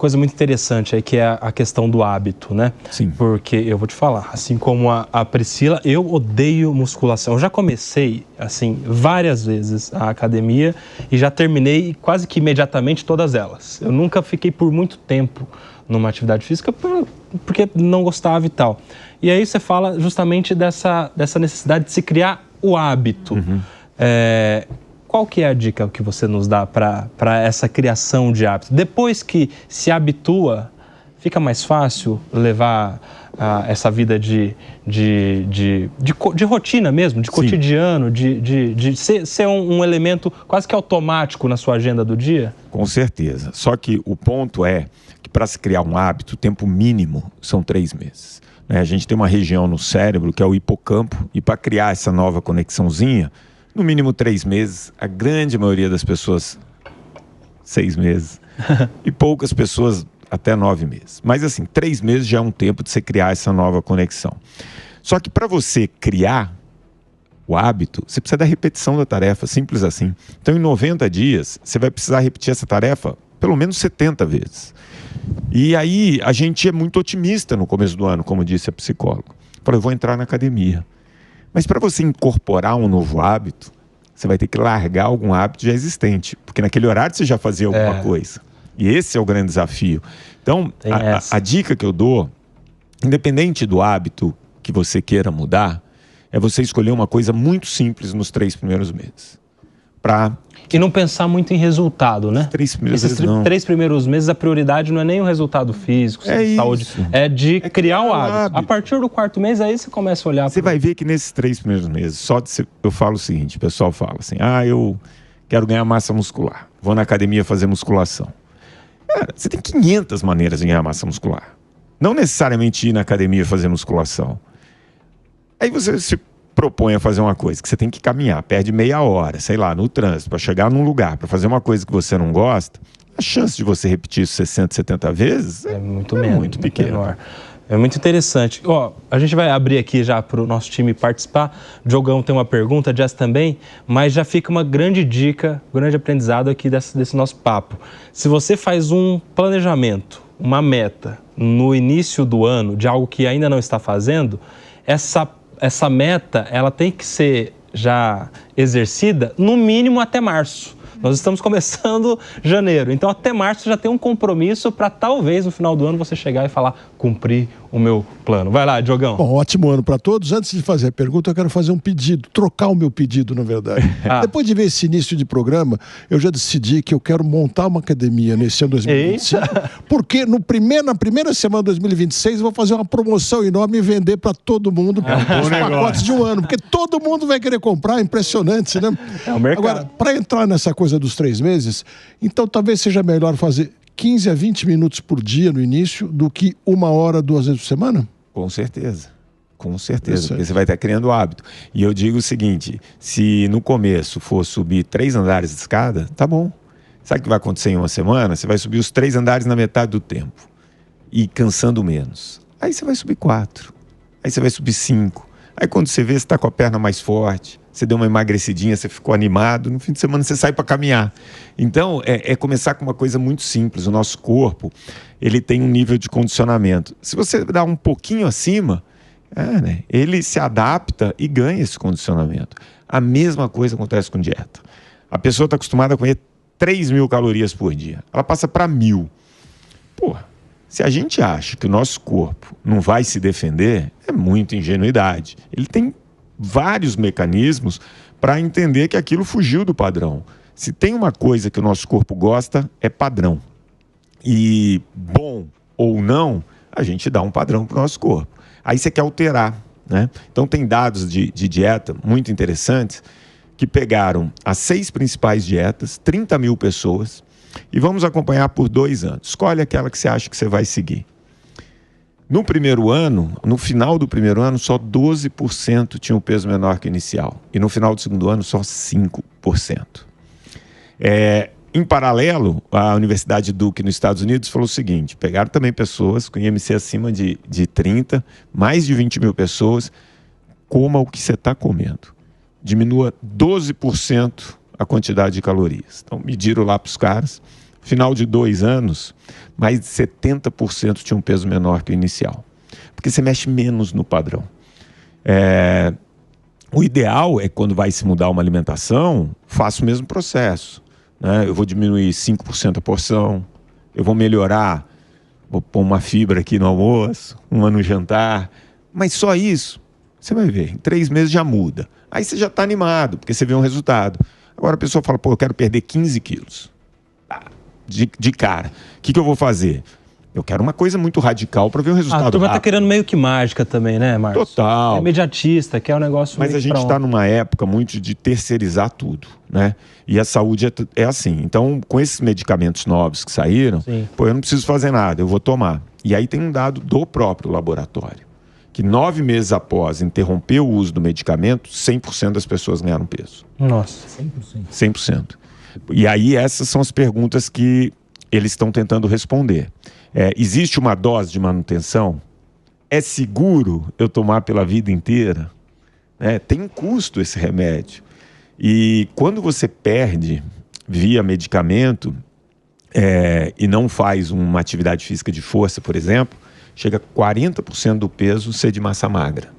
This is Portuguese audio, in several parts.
coisa muito interessante aí, que é a questão do hábito, né? Sim. Porque eu vou te falar, assim como a Priscila, eu odeio musculação. Eu já comecei, assim, várias vezes a academia e já terminei quase que imediatamente todas elas. Eu nunca fiquei por muito tempo numa atividade física porque não gostava e tal. E aí você fala justamente dessa necessidade de se criar o hábito. Qual que é a dica que você nos dá para essa criação de hábito? Depois que se habitua, fica mais fácil levar essa vida de rotina mesmo, de cotidiano, de ser um elemento quase que automático na sua agenda do dia? Com certeza. Só que o ponto é que para se criar um hábito, o tempo mínimo são 3 meses. A gente tem uma região no cérebro que é o hipocampo, e para criar essa nova conexãozinha, no mínimo 3 meses, a grande maioria das pessoas 6 meses e poucas pessoas até 9 meses. Mas assim, 3 meses já é um tempo de você criar essa nova conexão. Só que para você criar o hábito, você precisa da repetição da tarefa, simples assim. Então em 90 dias, você vai precisar repetir essa tarefa pelo menos 70 vezes. E aí a gente é muito otimista no começo do ano, como disse a psicóloga. Falou, eu vou entrar na academia. Mas para você incorporar um novo hábito, você vai ter que largar algum hábito já existente. Porque naquele horário você já fazia alguma coisa. E esse é o grande desafio. Então, a dica que eu dou, independente do hábito que você queira mudar, é você escolher uma coisa muito simples nos 3 primeiros meses. E não pensar muito em resultado, né? 3 primeiros Esses meses, não. 3 primeiros meses, a prioridade não é nem o resultado físico, saúde. Isso. É de criar o hábito. A partir do 4º mês, aí você começa a olhar. Você vai ver que nesses 3 primeiros meses, eu falo o seguinte, o pessoal fala assim, eu quero ganhar massa muscular, vou na academia fazer musculação. Cara, você tem 500 maneiras de ganhar massa muscular. Não necessariamente ir na academia fazer musculação. Aí você se propõe a fazer uma coisa que você tem que caminhar, perde meia hora, sei lá, no trânsito, para chegar num lugar, para fazer uma coisa que você não gosta, a chance de você repetir isso 60, 70 vezes é muito pequena. É muito interessante. A gente vai abrir aqui já para o nosso time participar. O Diogão tem uma pergunta, a Jess também, mas já fica uma grande dica, um grande aprendizado aqui desse nosso papo. Se você faz um planejamento, uma meta no início do ano de algo que ainda não está fazendo, essa meta, ela tem que ser já exercida no mínimo até março. Nós estamos começando janeiro, então até março já tem um compromisso para talvez no final do ano você chegar e falar, cumpri o meu plano. Vai lá, Diogão. Bom, ótimo ano para todos. Antes de fazer a pergunta, eu quero fazer um pedido, trocar o meu pedido, na verdade. Depois de ver esse início de programa, eu já decidi que eu quero montar uma academia nesse ano 2025, porque na primeira semana de 2026 eu vou fazer uma promoção enorme e vender para todo mundo os pacotes de um ano, porque todo mundo vai querer comprar, impressionante, né? É o mercado. Agora, para entrar nessa coisa dos 3 meses, então talvez seja melhor fazer 15 a 20 minutos por dia no início do que 1 hora, 2 vezes por semana? Com certeza, porque você vai estar criando o hábito. E eu digo o seguinte, se no começo for subir 3 andares de escada, tá bom. Sabe o que vai acontecer em uma semana? Você vai subir os 3 andares na metade do tempo e cansando menos. Aí você vai subir 4, aí você vai subir 5. Aí quando você vê, você está com a perna mais forte, você deu uma emagrecidinha, você ficou animado, no fim de semana você sai para caminhar. Então, é começar com uma coisa muito simples. O nosso corpo, ele tem um nível de condicionamento. Se você dá um pouquinho acima, ele se adapta e ganha esse condicionamento. A mesma coisa acontece com dieta. A pessoa está acostumada a comer 3.000 calorias por dia. Ela passa para 1.000. Se a gente acha que o nosso corpo não vai se defender, é muita ingenuidade. Ele tem vários mecanismos para entender que aquilo fugiu do padrão. Se tem uma coisa que o nosso corpo gosta, é padrão. E bom ou não, a gente dá um padrão para o nosso corpo. Aí você quer alterar, né? Então tem dados de dieta muito interessantes que pegaram as 6 principais dietas, 30.000 pessoas, e vamos acompanhar por 2 anos. Escolhe aquela que você acha que você vai seguir. No primeiro ano, no final do primeiro ano, só 12% tinham um peso menor que o inicial. E no final do segundo ano, só 5%. Em paralelo, a Universidade Duke, nos Estados Unidos, falou o seguinte, pegaram também pessoas com IMC acima de 30, mais de 20.000 pessoas, coma o que você está comendo. Diminua 12% a quantidade de calorias. Então, mediram lá para os caras, Final de 2 anos, mais de 70% tinha um peso menor que o inicial. Porque você mexe menos no padrão. O ideal é que quando vai se mudar uma alimentação, faça o mesmo processo, né? Eu vou diminuir 5% a porção, eu vou melhorar, vou pôr uma fibra aqui no almoço, uma no jantar, mas só isso, você vai ver, em 3 meses já muda. Aí você já está animado, porque você vê um resultado. Agora a pessoa fala, pô, eu quero perder 15 quilos. De cara. O que eu vou fazer? Eu quero uma coisa muito radical para ver o resultado. A turma está querendo meio que mágica também, né, Marcos? Total. É imediatista, quer um negócio... Mas a gente está numa época muito de terceirizar tudo, né? E a saúde é assim. Então, com esses medicamentos novos que saíram, pô, eu não preciso fazer nada, eu vou tomar. E aí tem um dado do próprio laboratório, que 9 meses após interromper o uso do medicamento, 100% das pessoas ganharam peso. Nossa. 100%. E aí essas são as perguntas que eles estão tentando responder. Existe uma dose de manutenção? É seguro eu tomar pela vida inteira? Tem um custo esse remédio. E quando você perde via medicamento e não faz uma atividade física de força, por exemplo, chega a 40% do peso ser de massa magra,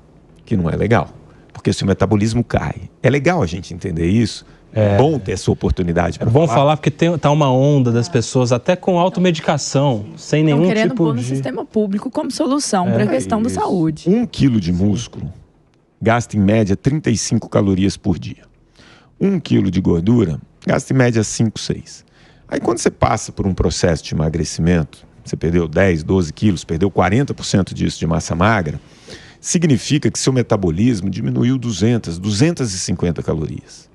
que não é legal, porque seu metabolismo cai. É legal a gente entender isso. É bom ter essa oportunidade. É bom falar porque tá uma onda das pessoas, até com automedicação, sem nenhum tipo de... Estão querendo pôr no sistema público como solução para a questão da saúde. 1 quilo de músculo gasta em média 35 calorias por dia. 1 quilo de gordura gasta em média 5, 6. Aí quando você passa por um processo de emagrecimento, você perdeu 10, 12 quilos, perdeu 40% disso de massa magra, significa que seu metabolismo diminuiu 250 calorias.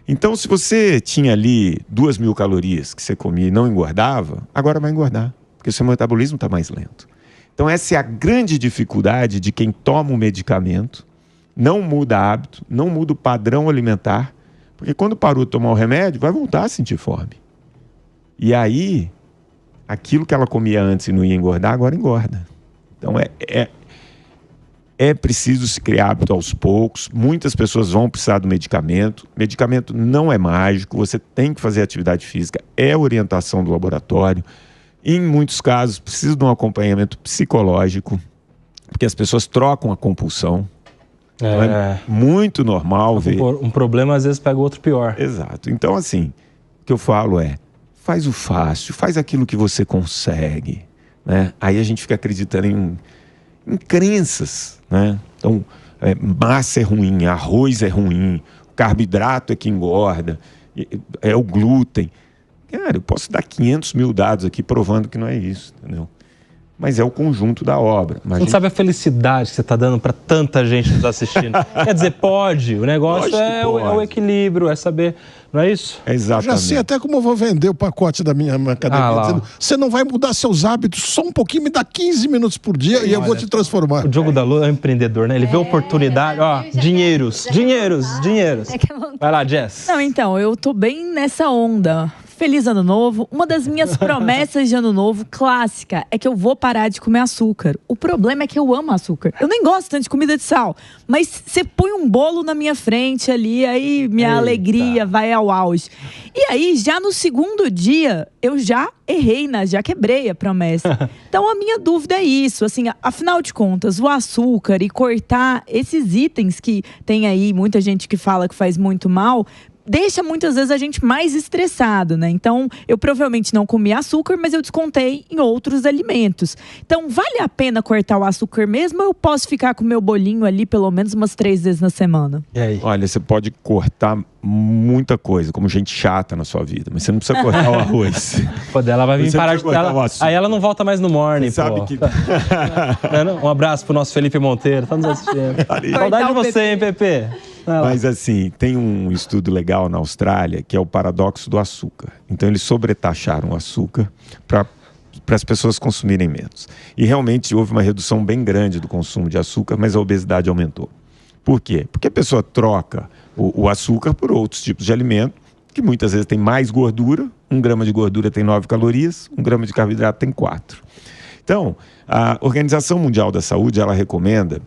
Então, se você tinha ali 2.000 calorias que você comia e não engordava, agora vai engordar, porque seu metabolismo está mais lento. Então, essa é a grande dificuldade de quem toma um medicamento, não muda hábito, não muda o padrão alimentar, porque quando parou de tomar o remédio, vai voltar a sentir fome. E aí, aquilo que ela comia antes e não ia engordar, agora engorda. Então, é preciso se criar hábito aos poucos. Muitas pessoas vão precisar do medicamento. Medicamento não é mágico, você tem que fazer atividade física, é orientação do laboratório. Em muitos casos, precisa de um acompanhamento psicológico, porque as pessoas trocam a compulsão. É muito normal ver. Um problema às vezes pega outro pior. Exato. Então, assim, o que eu falo faz o fácil, faz aquilo que você consegue, né? Aí a gente fica acreditando em crenças, né? Então, massa é ruim, arroz é ruim, carboidrato é que engorda, é o glúten. Cara, eu posso dar 500 mil dados aqui provando que não é isso, entendeu? Mas é o conjunto da obra. Você não sabe a felicidade que você está dando para tanta gente nos assistindo. Quer dizer, pode. O negócio é o equilíbrio, é saber. Não é isso? Exatamente. Já sei até como eu vou vender o pacote da minha academia. Dizendo, você não vai mudar seus hábitos só um pouquinho, me dá 15 minutos por dia e eu vou te transformar. O Diogo Dalot é um empreendedor, né? Ele vê oportunidade. Ó, dinheiros. Vai lá, Jess. Não, então, eu tô bem nessa onda. Feliz Ano Novo. Uma das minhas promessas de Ano Novo clássica é que eu vou parar de comer açúcar. O problema é que eu amo açúcar. Eu nem gosto tanto de comida de sal, mas você põe um bolo na minha frente ali, aí minha alegria vai ao auge. E aí, já no segundo dia, eu já errei, já quebrei a promessa. Então, a minha dúvida é isso, assim, afinal de contas, o açúcar e cortar esses itens que tem aí muita gente que fala que faz muito mal, deixa muitas vezes a gente mais estressado, né? Então, eu provavelmente não comi açúcar, mas eu descontei em outros alimentos. Então, vale a pena cortar o açúcar mesmo ou eu posso ficar com o meu bolinho ali pelo menos umas 3 vezes na semana? E aí? Olha, você pode cortar muita coisa, como gente chata na sua vida, mas você não precisa cortar o arroz. Pô, dela vai vir parar de cortar. Aí ela não volta mais no morning, você sabe que... Um abraço pro nosso Felipe Monteiro, tá nos assistindo. Saudade de você, hein, Pepe? Mas assim, tem um estudo legal na Austrália que é o paradoxo do açúcar. Então eles sobretaxaram o açúcar para as pessoas consumirem menos. E realmente houve uma redução bem grande do consumo de açúcar, mas a obesidade aumentou. Por quê? Porque a pessoa troca o açúcar por outros tipos de alimento, que muitas vezes tem mais gordura. 1 grama de gordura tem 9 calorias, 1 grama de carboidrato tem 4. Então, a Organização Mundial da Saúde, ela recomenda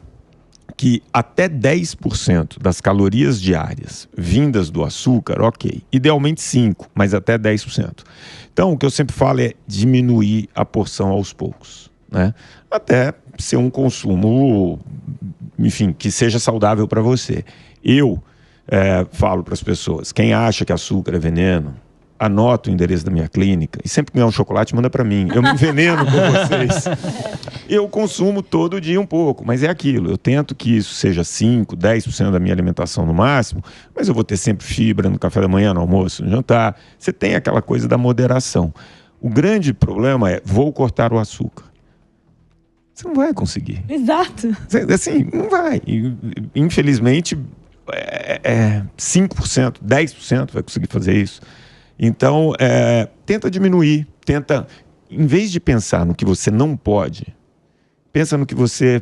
que até 10% das calorias diárias vindas do açúcar, ok, idealmente 5%, mas até 10%. Então, o que eu sempre falo é diminuir a porção aos poucos, né? Até ser um consumo, enfim, que seja saudável para você. Eu falo para as pessoas, quem acha que açúcar é veneno, anota o endereço da minha clínica e sempre que ganhar um chocolate, manda para mim. Eu me enveneno com vocês. Eu consumo todo dia um pouco, mas é aquilo. Eu tento que isso seja 5%, 10% da minha alimentação no máximo, mas eu vou ter sempre fibra no café da manhã, no almoço, no jantar. Você tem aquela coisa da moderação. O grande problema é, vou cortar o açúcar. Você não vai conseguir. Exato. Assim, não vai. E, infelizmente, 5%, 10% vai conseguir fazer isso. Então, tenta diminuir, em vez de pensar no que você não pode, pensa no que você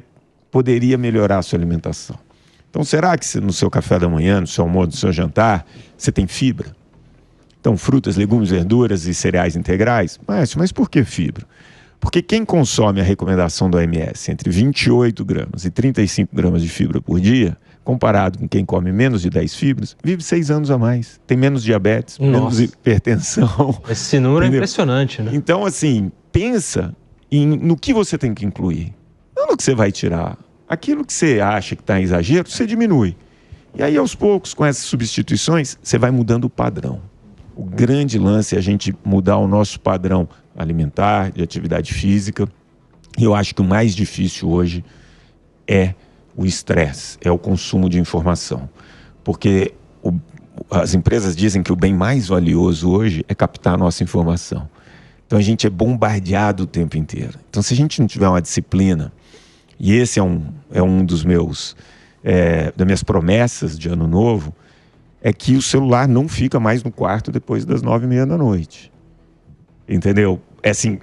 poderia melhorar a sua alimentação. Então, será que no seu café da manhã, no seu almoço, no seu jantar, você tem fibra? Então, frutas, legumes, verduras e cereais integrais? Mas por que fibra? Porque quem consome a recomendação do OMS entre 28 gramas e 35 gramas de fibra por dia, comparado com quem come menos de 10 fibras, vive 6 anos a mais. Tem menos diabetes, menos hipertensão. Esse número é impressionante, né? Então, assim, pensa no que você tem que incluir. Não no que você vai tirar. Aquilo que você acha que está em exagero, você diminui. E aí, aos poucos, com essas substituições, você vai mudando o padrão. O grande lance é a gente mudar o nosso padrão alimentar, de atividade física. E eu acho que o mais difícil hoje é o estresse, é o consumo de informação. Porque as empresas dizem que o bem mais valioso hoje é captar a nossa informação. Então a gente é bombardeado o tempo inteiro. Então se a gente não tiver uma disciplina, e esse é um dos das minhas promessas de ano novo, é que o celular não fica mais no quarto depois das 9h30 da noite. Entendeu? Assim,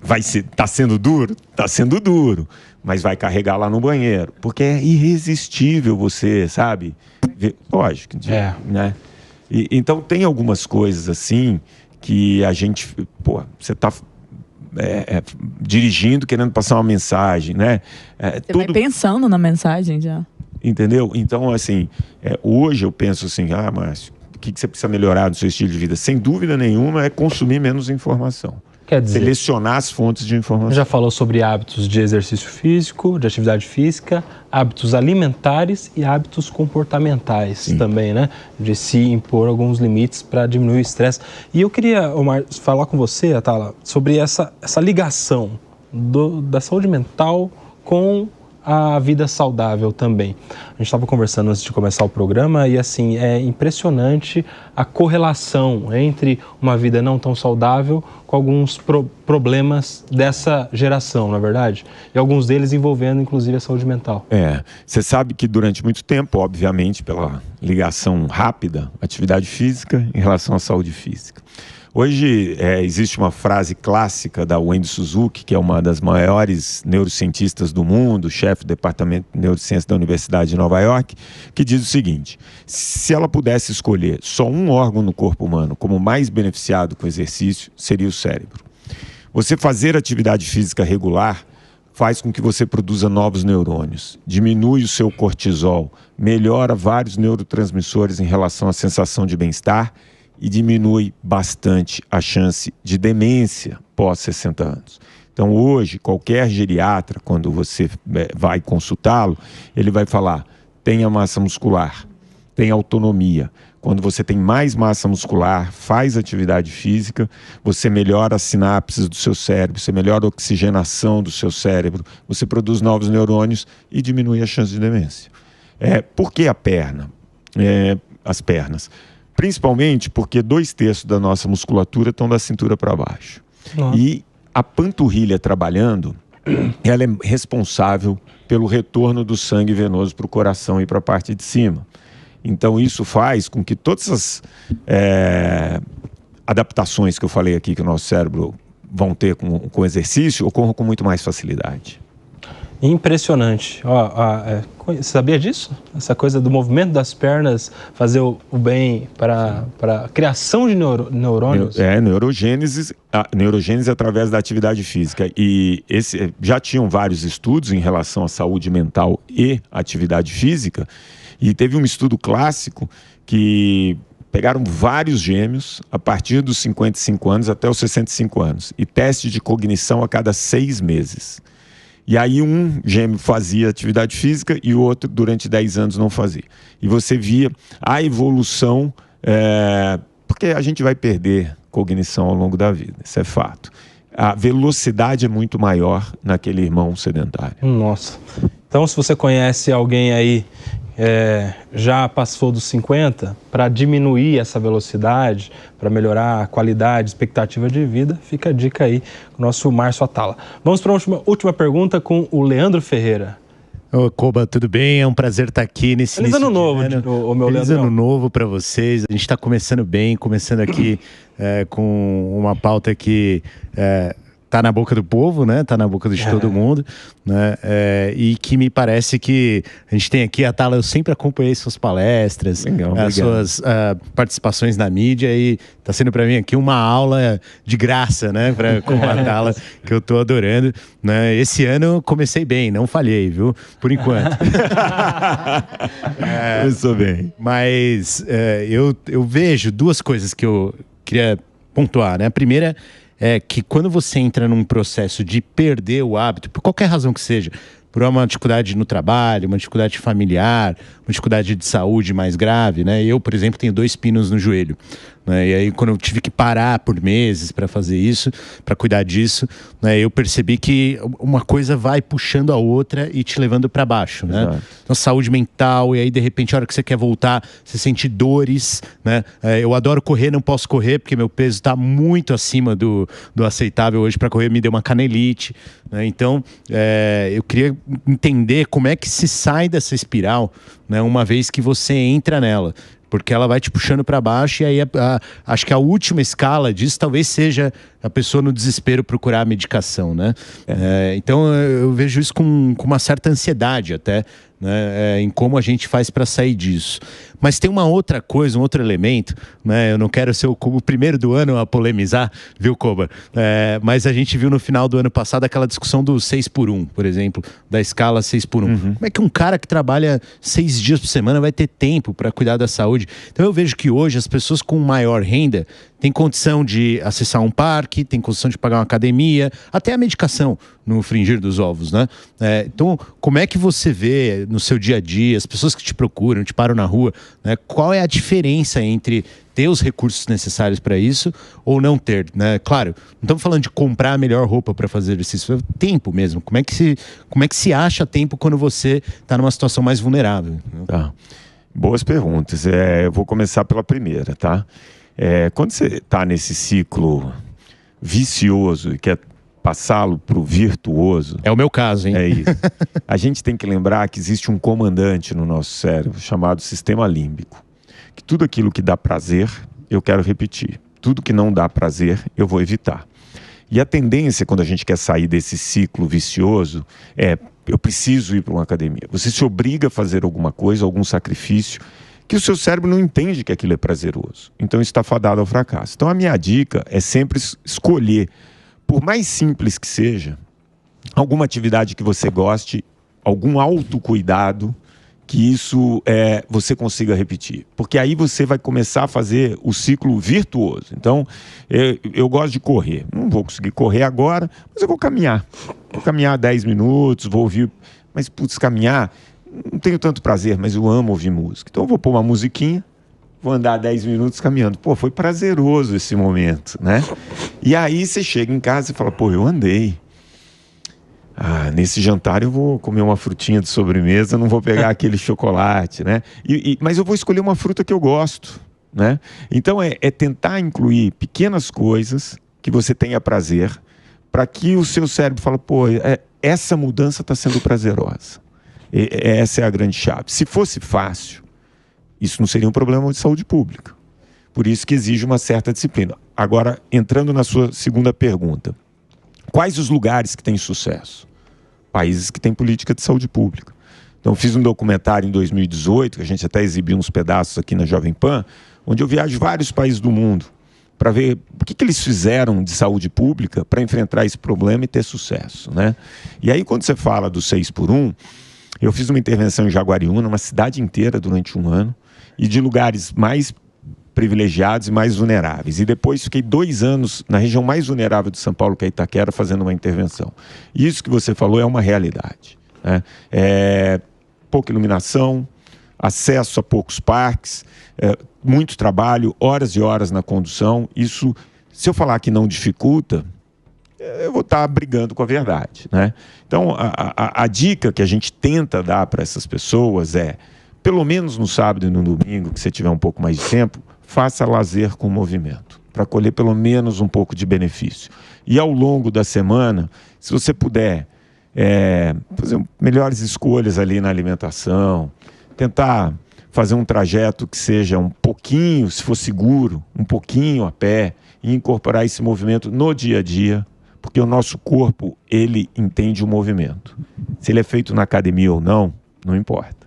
tá sendo duro? Tá sendo duro. Mas vai carregar lá no banheiro. Porque é irresistível você, sabe? Lógico. Né? Então tem algumas coisas assim que a gente... você tá dirigindo, querendo passar uma mensagem, né? Você vai pensando na mensagem já. Entendeu? Então, assim, hoje eu penso assim, Márcio, o que você precisa melhorar no seu estilo de vida? Sem dúvida nenhuma é consumir menos informação. Quer dizer, selecionar as fontes de informação. Já falou sobre hábitos de exercício físico, de atividade física, hábitos alimentares e hábitos comportamentais. Sim. Também, né? De se impor alguns limites para diminuir o estresse. E eu queria, Omar, falar com você, Atala, sobre essa ligação da saúde mental com a vida saudável também. A gente estava conversando antes de começar o programa e, assim, é impressionante a correlação entre uma vida não tão saudável com alguns problemas dessa geração, não é verdade? E alguns deles envolvendo, inclusive, a saúde mental. Você sabe que durante muito tempo, obviamente, pela ligação rápida, atividade física em relação à saúde física. Hoje existe uma frase clássica da Wendy Suzuki, que é uma das maiores neurocientistas do mundo, chefe do departamento de neurociência da Universidade de Nova York, que diz o seguinte: se ela pudesse escolher só um órgão no corpo humano como mais beneficiado com o exercício, seria o cérebro. Você fazer atividade física regular faz com que você produza novos neurônios, diminui o seu cortisol, melhora vários neurotransmissores em relação à sensação de bem-estar e diminui bastante a chance de demência pós 60 anos. Então hoje, qualquer geriatra, quando você vai consultá-lo, ele vai falar, tenha massa muscular, tenha autonomia. Quando você tem mais massa muscular, faz atividade física, você melhora as sinapses do seu cérebro, você melhora a oxigenação do seu cérebro, você produz novos neurônios e diminui a chance de demência. Por que a perna? As pernas. Principalmente porque 2/3 da nossa musculatura estão da cintura para baixo. E a panturrilha trabalhando, ela é responsável pelo retorno do sangue venoso para o coração e para a parte de cima. Então isso faz com que todas as adaptações que eu falei aqui que o nosso cérebro vão ter com o exercício ocorram com muito mais facilidade. Impressionante. Você sabia disso? Essa coisa do movimento das pernas fazer o bem para a criação de neurônios? Neurogênese através da atividade física. E já tinham vários estudos em relação à saúde mental e atividade física. E teve um estudo clássico que pegaram vários gêmeos a partir dos 55 anos até os 65 anos. E teste de cognição a cada 6 meses. E aí um gêmeo fazia atividade física e o outro durante 10 anos não fazia. E você via a evolução, porque a gente vai perder cognição ao longo da vida, isso é fato. A velocidade é muito maior naquele irmão sedentário. Nossa. Então, se você conhece alguém aí já passou dos 50, para diminuir essa velocidade, para melhorar a qualidade, expectativa de vida, fica a dica aí com o nosso Márcio Atala. Vamos para a última pergunta com o Leandro Ferreira. Ô, Koba, tudo bem? É um prazer estar aqui nesse Feliz ano novo, Feliz ano novo para vocês. A gente está começando bem, começando aqui com uma pauta que tá na boca do povo, né? Tá na boca de todo mundo, né? E que me parece que a gente tem aqui, Atala, eu sempre acompanhei suas palestras, legal, as suas participações na mídia e tá sendo para mim aqui uma aula de graça, né? Com a Atala, que eu tô adorando, né? Esse ano comecei bem, não falhei, viu? Por enquanto. Começou bem. Mas eu vejo duas coisas que eu queria pontuar, né? A primeira é que quando você entra num processo de perder o hábito, por qualquer razão que seja, por uma dificuldade no trabalho, uma dificuldade familiar, uma dificuldade de saúde mais grave, né? Eu, por exemplo, tenho 2 pinos no joelho, né? E aí, quando eu tive que parar por meses para fazer isso, para cuidar disso, né? Eu percebi que uma coisa vai puxando a outra e te levando para baixo, né? Exato. Então, saúde mental, e aí, de repente, a hora que você quer voltar, você sente dores, né? Eu adoro correr, não posso correr, porque meu peso está muito acima do aceitável hoje para correr, me deu uma canelite, né? Então, eu queria entender como é que se sai dessa espiral, né, uma vez que você entra nela, porque ela vai te puxando para baixo e aí acho que a última escala disso talvez seja a pessoa no desespero procurar a medicação, né? Então eu vejo isso com uma certa ansiedade até, né, em como a gente faz para sair disso. Mas tem uma outra coisa, um outro elemento, né? Eu não quero ser o primeiro do ano a polemizar, viu, Koba? Mas a gente viu no final do ano passado aquela discussão do 6x1, por exemplo, da escala 6x1. Uhum. Como é que um cara que trabalha 6 dias por semana vai ter tempo para cuidar da saúde? Então eu vejo que hoje as pessoas com maior renda têm condição de acessar um parque, têm condição de pagar uma academia, até a medicação no fringir dos ovos, né? Então, como é que você vê no seu dia a dia, as pessoas que te procuram, te param na rua, né? Qual é a diferença entre ter os recursos necessários para isso ou não ter, né? Claro, não estamos falando de comprar a melhor roupa para fazer exercício, é tempo mesmo. Como é que se acha tempo quando você está numa situação mais vulnerável? Tá. Boas perguntas. Eu vou começar pela primeira, tá? Quando você está nesse ciclo vicioso e quer passá-lo para o virtuoso... É o meu caso, hein? É isso. A gente tem que lembrar que existe um comandante no nosso cérebro chamado sistema límbico. Que tudo aquilo que dá prazer, eu quero repetir. Tudo que não dá prazer, eu vou evitar. E a tendência, quando a gente quer sair desse ciclo vicioso, eu preciso ir para uma academia. Você se obriga a fazer alguma coisa, algum sacrifício, que o seu cérebro não entende que aquilo é prazeroso. Então isso está fadado ao fracasso. Então a minha dica é sempre escolher, por mais simples que seja, alguma atividade que você goste, algum autocuidado, que isso você consiga repetir. Porque aí você vai começar a fazer o ciclo virtuoso. Então, eu gosto de correr. Não vou conseguir correr agora, mas eu vou caminhar. Vou caminhar 10 minutos, vou ouvir... Mas, putz, caminhar, não tenho tanto prazer, mas eu amo ouvir música. Então, eu vou pôr uma musiquinha, vou andar 10 minutos caminhando. Pô, foi prazeroso esse momento, né? E aí você chega em casa e fala, pô, eu andei. Nesse jantar eu vou comer uma frutinha de sobremesa, não vou pegar aquele chocolate, né? Mas eu vou escolher uma fruta que eu gosto, né? Então é tentar incluir pequenas coisas que você tenha prazer, para que o seu cérebro fale, pô, essa mudança está sendo prazerosa. Essa é a grande chave. Se fosse fácil, isso não seria um problema de saúde pública. Por isso que exige uma certa disciplina. Agora, entrando na sua segunda pergunta. Quais os lugares que têm sucesso? países que têm política de saúde pública. Então, fiz um documentário em 2018, que a gente até exibiu uns pedaços aqui na Jovem Pan, onde eu viajo vários países do mundo para ver o que eles fizeram de saúde pública para enfrentar esse problema e ter sucesso, né? E aí, quando você fala do 6x1, eu fiz uma intervenção em Jaguariúna, uma cidade inteira durante um ano, e de lugares mais privilegiados e mais vulneráveis. E depois fiquei 2 anos na região mais vulnerável de São Paulo, que é Itaquera, fazendo uma intervenção. E isso que você falou é uma realidade, né? Pouca iluminação, acesso a poucos parques, muito trabalho, horas e horas na condução. Isso, se eu falar que não dificulta, eu vou estar brigando com a verdade, né? Então, a dica que a gente tenta dar para essas pessoas é, pelo menos no sábado e no domingo, que você tiver um pouco mais de tempo, faça lazer com movimento, para colher pelo menos um pouco de benefício. E ao longo da semana, se você puder fazer melhores escolhas ali na alimentação, tentar fazer um trajeto que seja um pouquinho, se for seguro, um pouquinho a pé, e incorporar esse movimento no dia a dia, porque o nosso corpo, ele entende o movimento. Se ele é feito na academia ou não, não importa.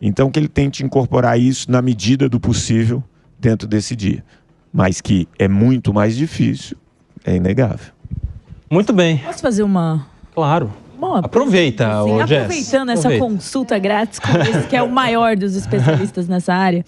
Então, que ele tente incorporar isso na medida do possível dentro desse dia. Mas que é muito mais difícil, é inegável. Muito bem. Posso fazer uma... Claro. Bom, aproveita, Jess. Aproveitando essa consulta grátis com esse que é o maior dos especialistas nessa área.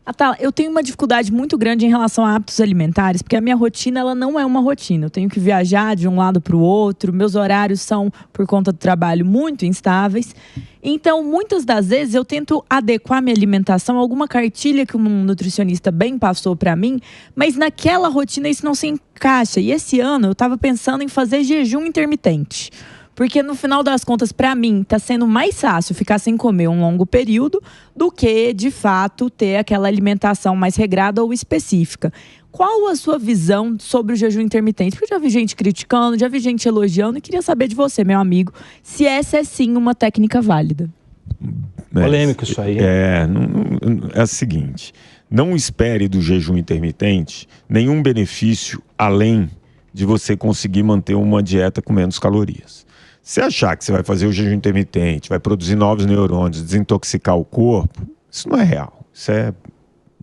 Atala, eu tenho uma dificuldade muito grande em relação a hábitos alimentares, porque a minha rotina ela não é uma rotina. Eu tenho que viajar de um lado para o outro, meus horários são, por conta do trabalho, muito instáveis. Então, muitas das vezes, eu tento adequar minha alimentação a alguma cartilha que um nutricionista bem passou para mim, mas naquela rotina isso não se encaixa. E esse ano eu estava pensando em fazer jejum intermitente. Porque no final das contas, para mim, está sendo mais fácil ficar sem comer um longo período do que, de fato, ter aquela alimentação mais regrada ou específica. Qual a sua visão sobre o jejum intermitente? Porque eu já vi gente criticando, já vi gente elogiando e queria saber de você, meu amigo, se essa é sim uma técnica válida. Polêmico isso aí. É o seguinte, não espere do jejum intermitente nenhum benefício além de você conseguir manter uma dieta com menos calorias. Se achar que você vai fazer o jejum intermitente, vai produzir novos neurônios, desintoxicar o corpo, isso não é real,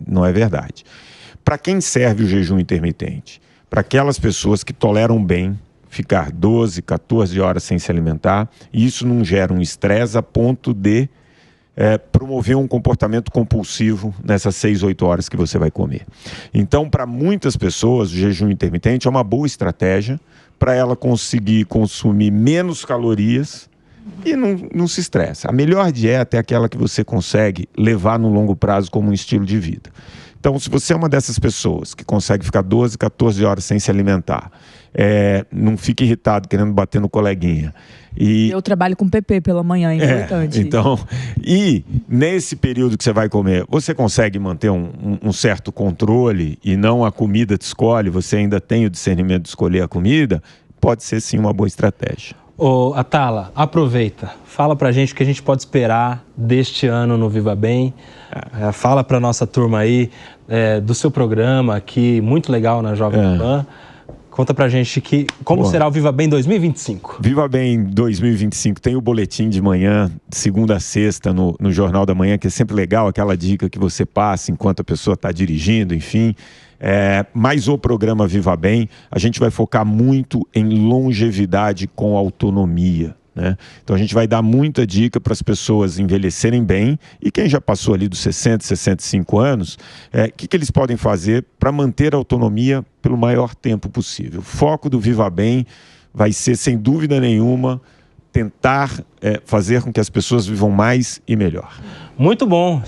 não é verdade. Para quem serve o jejum intermitente? Para aquelas pessoas que toleram bem ficar 12, 14 horas sem se alimentar, e isso não gera um estresse a ponto de promover um comportamento compulsivo nessas 6, 8 horas que você vai comer. Então, para muitas pessoas, o jejum intermitente é uma boa estratégia para ela conseguir consumir menos calorias e não se estressa. A melhor dieta é aquela que você consegue levar no longo prazo como um estilo de vida. Então, se você é uma dessas pessoas que consegue ficar 12, 14 horas sem se alimentar, não fique irritado querendo bater no coleguinha. Eu trabalho com PP pela manhã, é importante. Então, e nesse período que você vai comer, você consegue manter um certo controle e não a comida te escolhe, você ainda tem o discernimento de escolher a comida, pode ser sim uma boa estratégia. Ô, Atala, aproveita, fala pra gente o que a gente pode esperar deste ano no Viva Bem. Fala pra nossa turma aí do seu programa aqui, muito legal na Jovem Pan. Conta pra gente como será o Viva Bem 2025. Viva Bem 2025 tem o boletim de manhã, de segunda a sexta, no Jornal da Manhã, que é sempre legal, aquela dica que você passa enquanto a pessoa está dirigindo, enfim. Mas o programa Viva Bem, a gente vai focar muito em longevidade com autonomia, né? Então a gente vai dar muita dica para as pessoas envelhecerem bem e quem já passou ali dos 60, 65 anos, o que eles podem fazer para manter a autonomia pelo maior tempo possível. O foco do Viva Bem vai ser, sem dúvida nenhuma, tentar fazer com que as pessoas vivam mais e melhor. Muito bom.